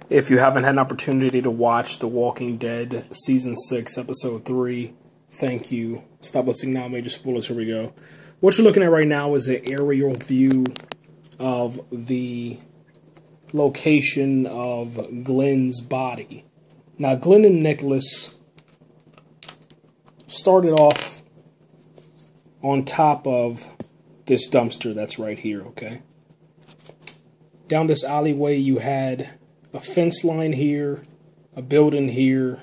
If you haven't had an opportunity to watch The Walking Dead Season 6, Episode 3, thank you. Stop listening now, major spoilers, here we go. What you're looking at right now is an aerial view of the location of Glenn's body. Now, Glenn and Nicholas started off on top of this dumpster that's right here, okay? Down this alleyway, you had a fence line here, a building here,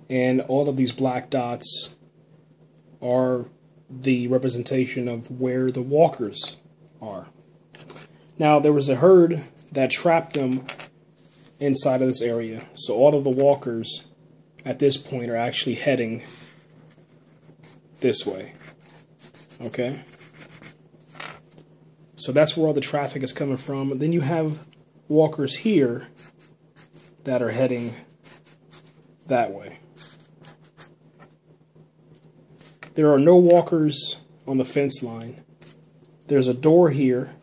and all of these black dots are the representation of where the walkers are. Now, there was a herd that trapped them inside of this area, so all of the walkers at this point are actually heading this way, okay? So that's where all the traffic is coming from. And then you have walkers here that are heading that way. There are no walkers on the fence line. There's a door here.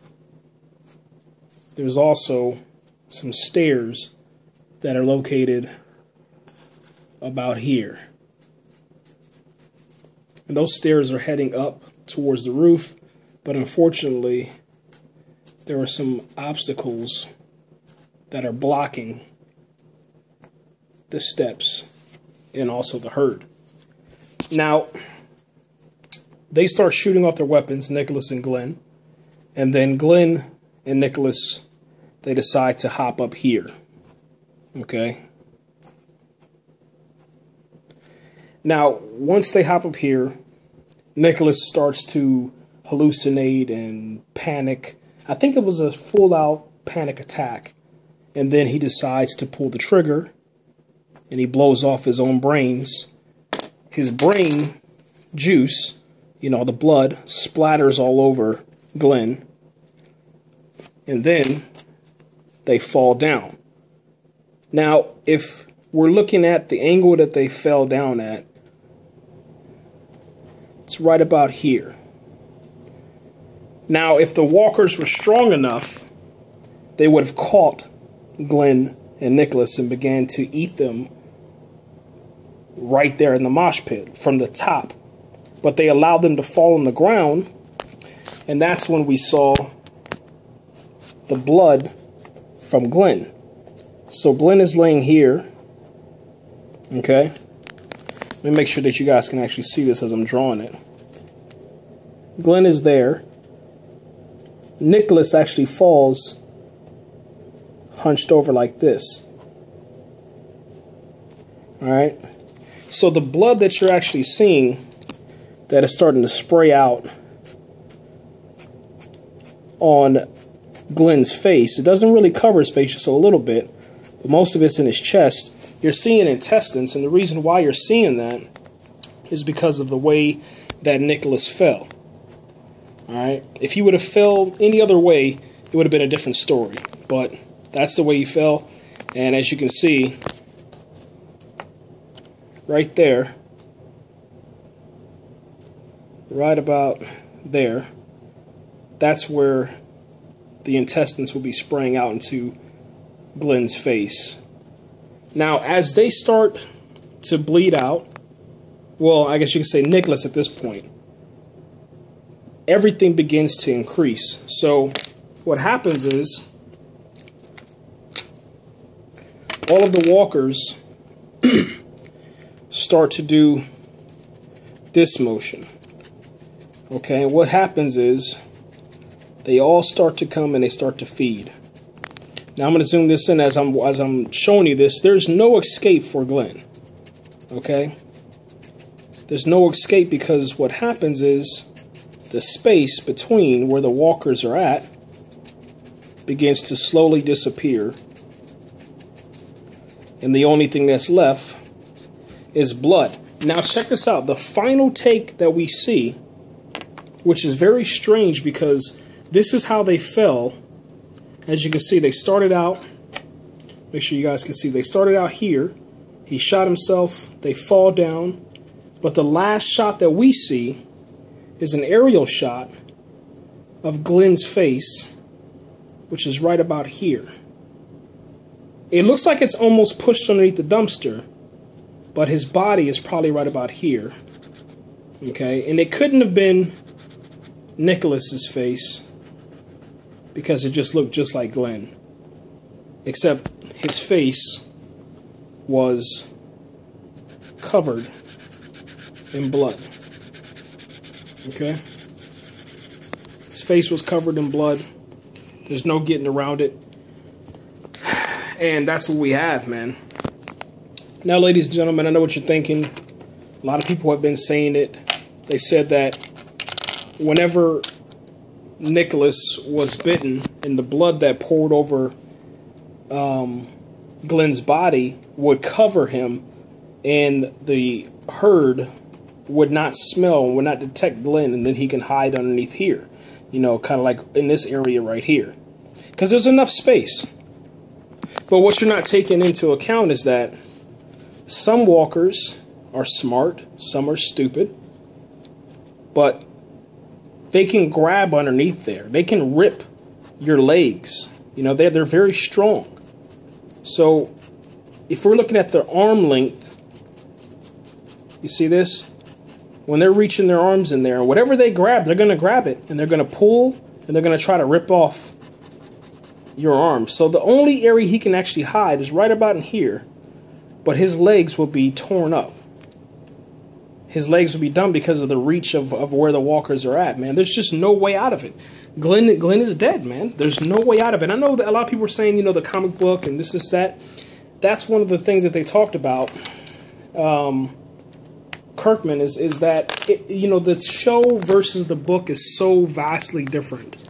There's also some stairs that are located about here. And those stairs are heading up towards the roof, but unfortunately, there are some obstacles that are blocking the steps and also the herd. Now, they start shooting off their weapons, Nicholas and Glenn, and then Glenn and Nicholas, they decide to hop up here, okay? Now, once they hop up here, Nicholas starts to hallucinate and panic. I think it was a full-out panic attack. And then he decides to pull the trigger, and he blows off his own brains. His brain juice, you know, the blood, splatters all over Glenn. And then they fall down. Now, if we're looking at the angle that they fell down at, it's right about here. Now, if the walkers were strong enough, they would have caught Glenn and Nicholas and began to eat them right there in the mosh pit from the top. But they allowed them to fall on the ground, and that's when we saw the blood from Glenn. So Glenn is laying here, okay? Let me make sure that you guys can actually see this as I'm drawing it. Glenn is there. Nicholas actually falls hunched over like this. Alright? So the blood that you're actually seeing that is starting to spray out on Glenn's face, it doesn't really cover his face, just a little bit, but most of it's in his chest. You're seeing intestines, and the reason why you're seeing that is because of the way that Nicholas fell. Alright? If he would have fell any other way, it would have been a different story. But that's the way he fell. And as you can see, right there, right about there, that's where the intestines will be spraying out into Glenn's face. Now, as they start to bleed out, well, I guess you could say Nicholas at this point, everything begins to increase. So what happens is all of the walkers start to do this motion. Okay, and what happens is they all start to come and they start to feed. Now I'm going to zoom this in as I'm showing you this. There's no escape for Glenn. Okay? There's no escape because what happens is the space between where the walkers are at begins to slowly disappear. And the only thing that's left is blood. Now check this out. The final take that we see, which is very strange because this is how they fell. As you can see, they started out, make sure you guys can see, they started out here. He shot himself, they fall down. But the last shot that we see is an aerial shot of Glenn's face, which is right about here. It looks like it's almost pushed underneath the dumpster, but his body is probably right about here. Okay, and it couldn't have been Nicholas's face because it just looked just like Glenn, except his face was covered in blood. Okay, his face was covered in blood. There's no getting around it. And that's what we have, man. Now, ladies and gentlemen, I know what you're thinking. A lot of people have been saying it. They said that whenever Nicholas was bitten and the blood that poured over Glenn's body would cover him, and the herd would not smell, would not detect Glenn, and then he can hide underneath here. You know, kind of like in this area right here. Because there's enough space. But what you're not taking into account is that some walkers are smart, some are stupid, but they can grab underneath there. They can rip your legs. You know, they're very strong. So if we're looking at their arm length, you see this? When they're reaching their arms in there, whatever they grab, they're going to grab it, and they're going to pull, and they're going to try to rip off your arm. So the only area he can actually hide is right about in here, but his legs will be torn up. His legs will be done because of the reach of where the walkers are at, man. There's just no way out of it. Glenn is dead, man. There's no way out of it. I know that a lot of people are saying, you know, the comic book and this, that. That's one of the things that they talked about. Kirkman is that, you know, the show versus the book is so vastly different.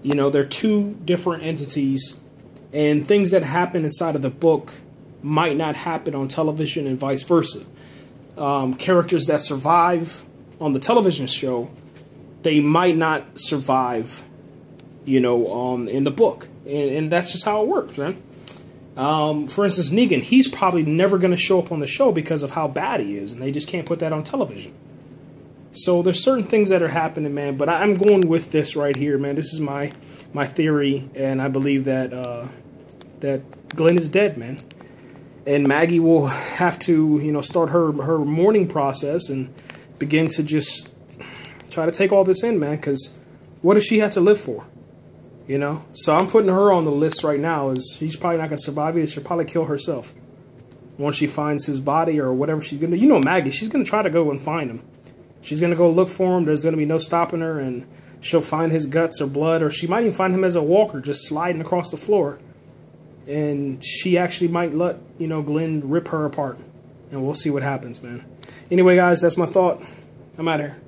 You know, they're two different entities, and things that happen inside of the book might not happen on television and vice versa. Characters that survive on the television show, they might not survive, you know, in the book. And that's just how it works, man. For instance, Negan, he's probably never going to show up on the show because of how bad he is, and they just can't put that on television. So there's certain things that are happening, man, but I'm going with this right here, man. This is my theory, and I believe that that Glenn is dead, man. And Maggie will have to, you know, start her mourning process and begin to just try to take all this in, man, because what does she have to live for? You know? So I'm putting her on the list right now. Is she's probably not going to survive it. She'll probably kill herself once she finds his body or whatever she's going to do. You know Maggie, she's going to try to go and find him. She's going to go look for him. There's going to be no stopping her, and she'll find his guts or blood, or she might even find him as a walker just sliding across the floor. And she actually might let, you know, Glenn rip her apart. And we'll see what happens, man. Anyway, guys, that's my thought. I'm out of here.